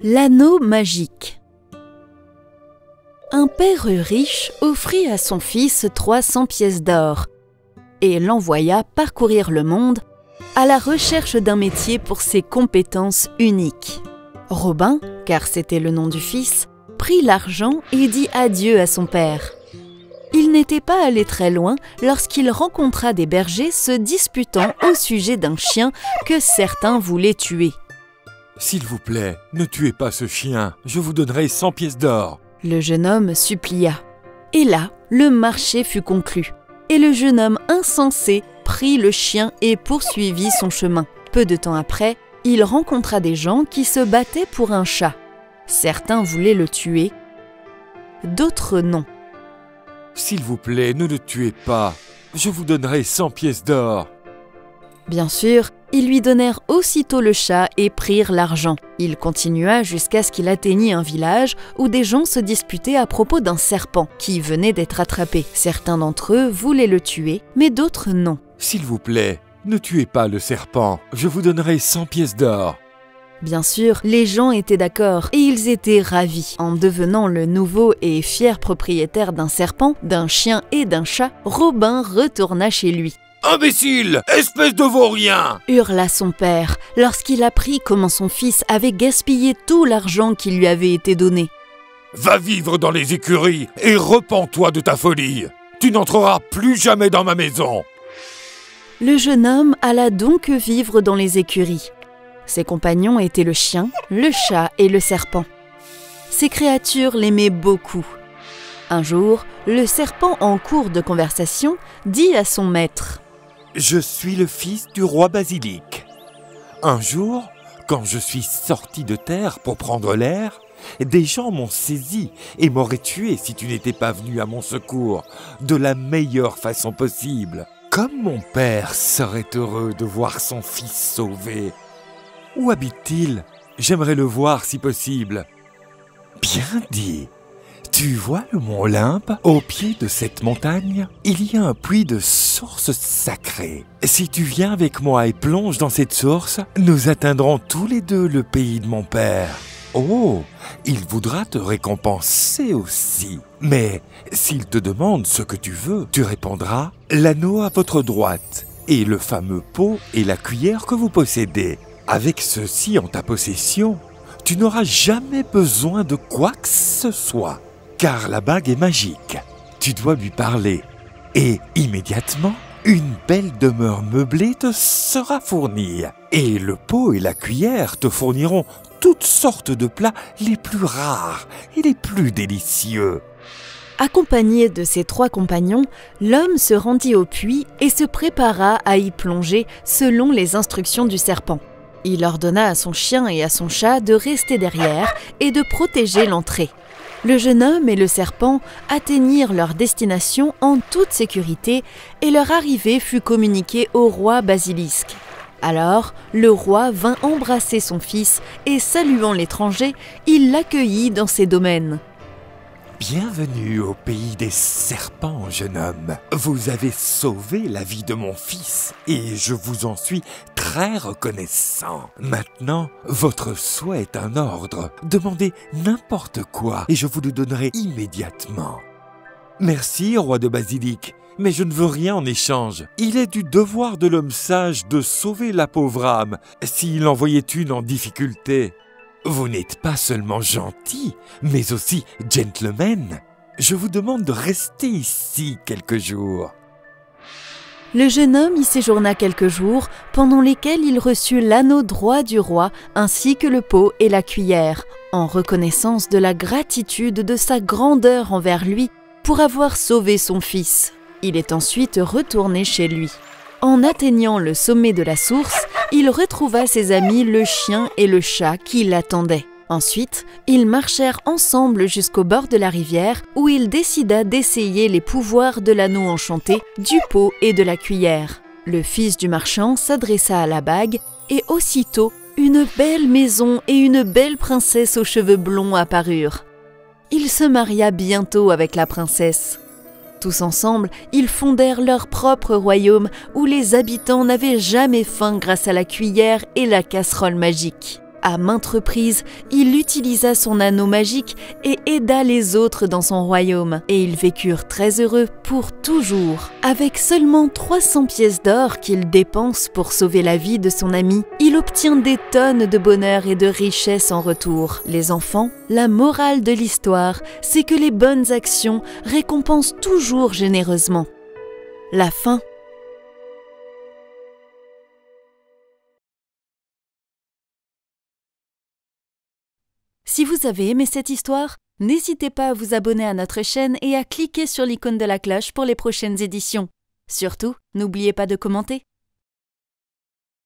L'anneau magique. Un père riche offrit à son fils 300 pièces d'or et l'envoya parcourir le monde à la recherche d'un métier pour ses compétences uniques. Robin, car c'était le nom du fils, prit l'argent et dit adieu à son père. Il n'était pas allé très loin lorsqu'il rencontra des bergers se disputant au sujet d'un chien que certains voulaient tuer. « S'il vous plaît, ne tuez pas ce chien, je vous donnerai 100 pièces d'or. » Le jeune homme supplia. Et là, le marché fut conclu. Et le jeune homme insensé prit le chien et poursuivit son chemin. Peu de temps après, il rencontra des gens qui se battaient pour un chat. Certains voulaient le tuer, d'autres non. « S'il vous plaît, ne le tuez pas, je vous donnerai 100 pièces d'or. » Bien sûr, ils lui donnèrent aussitôt le chat et prirent l'argent. Il continua jusqu'à ce qu'il atteignit un village où des gens se disputaient à propos d'un serpent qui venait d'être attrapé. Certains d'entre eux voulaient le tuer, mais d'autres non. « S'il vous plaît, ne tuez pas le serpent, je vous donnerai 100 pièces d'or. » Bien sûr, les gens étaient d'accord et ils étaient ravis. En devenant le nouveau et fier propriétaire d'un serpent, d'un chien et d'un chat, Robin retourna chez lui. « Imbécile, espèce de vaurien !» hurla son père lorsqu'il apprit comment son fils avait gaspillé tout l'argent qui lui avait été donné. « Va vivre dans les écuries et repens-toi de ta folie. Tu n'entreras plus jamais dans ma maison. » Le jeune homme alla donc vivre dans les écuries. Ses compagnons étaient le chien, le chat et le serpent. Ces créatures l'aimaient beaucoup. Un jour, le serpent, en cours de conversation, dit à son maître: « Je suis le fils du roi Basilic. Un jour, quand je suis sorti de terre pour prendre l'air, des gens m'ont saisi et m'auraient tué si tu n'étais pas venu à mon secours de la meilleure façon possible. Comme mon père serait heureux de voir son fils sauvé. Où habite-t-il? J'aimerais le voir si possible. » « Bien dit. Tu vois le mont Olympe? Au pied de cette montagne, il y a un puits de source sacrée. Si tu viens avec moi et plonges dans cette source, nous atteindrons tous les deux le pays de mon père. Oh, il voudra te récompenser aussi. Mais s'il te demande ce que tu veux, tu répondras « l'anneau à votre droite et le fameux pot et la cuillère que vous possédez. Avec ceci en ta possession, tu n'auras jamais besoin de quoi que ce soit. Car la bague est magique. Tu dois lui parler. Et immédiatement, une belle demeure meublée te sera fournie. Et le pot et la cuillère te fourniront toutes sortes de plats les plus rares et les plus délicieux. » Accompagné de ses 3 compagnons, l'homme se rendit au puits et se prépara à y plonger selon les instructions du serpent. Il ordonna à son chien et à son chat de rester derrière et de protéger l'entrée. Le jeune homme et le serpent atteignirent leur destination en toute sécurité et leur arrivée fut communiquée au roi Basilisque. Alors, le roi vint embrasser son fils et saluant l'étranger, il l'accueillit dans ses domaines. « Bienvenue au pays des serpents, jeune homme. Vous avez sauvé la vie de mon fils et je vous en suis très reconnaissant. Maintenant, votre souhait est un ordre. Demandez n'importe quoi et je vous le donnerai immédiatement. »« Merci, roi de Basilic, mais je ne veux rien en échange. Il est du devoir de l'homme sage de sauver la pauvre âme s'il en voyait une en difficulté. Vous n'êtes pas seulement gentil, mais aussi gentleman. Je vous demande de rester ici quelques jours. » Le jeune homme y séjourna quelques jours, pendant lesquels il reçut l'anneau droit du roi ainsi que le pot et la cuillère, en reconnaissance de la gratitude de sa grandeur envers lui pour avoir sauvé son fils. Il est ensuite retourné chez lui. En atteignant le sommet de la source, il retrouva ses amis le chien et le chat qui l'attendaient. Ensuite, ils marchèrent ensemble jusqu'au bord de la rivière où il décida d'essayer les pouvoirs de l'anneau enchanté, du pot et de la cuillère. Le fils du marchand s'adressa à la bague et aussitôt, une belle maison et une belle princesse aux cheveux blonds apparurent. Il se maria bientôt avec la princesse. Tous ensemble, ils fondèrent leur propre royaume où les habitants n'avaient jamais faim grâce à la cuillère et la casserole magique. À maintes reprises, il utilisa son anneau magique et aida les autres dans son royaume. Et ils vécurent très heureux pour toujours. Avec seulement 300 pièces d'or qu'il dépense pour sauver la vie de son ami, il obtient des tonnes de bonheur et de richesse en retour. Les enfants, la morale de l'histoire, c'est que les bonnes actions récompensent toujours généreusement. La fin. Si vous avez aimé cette histoire, n'hésitez pas à vous abonner à notre chaîne et à cliquer sur l'icône de la cloche pour les prochaines éditions. Surtout, n'oubliez pas de commenter.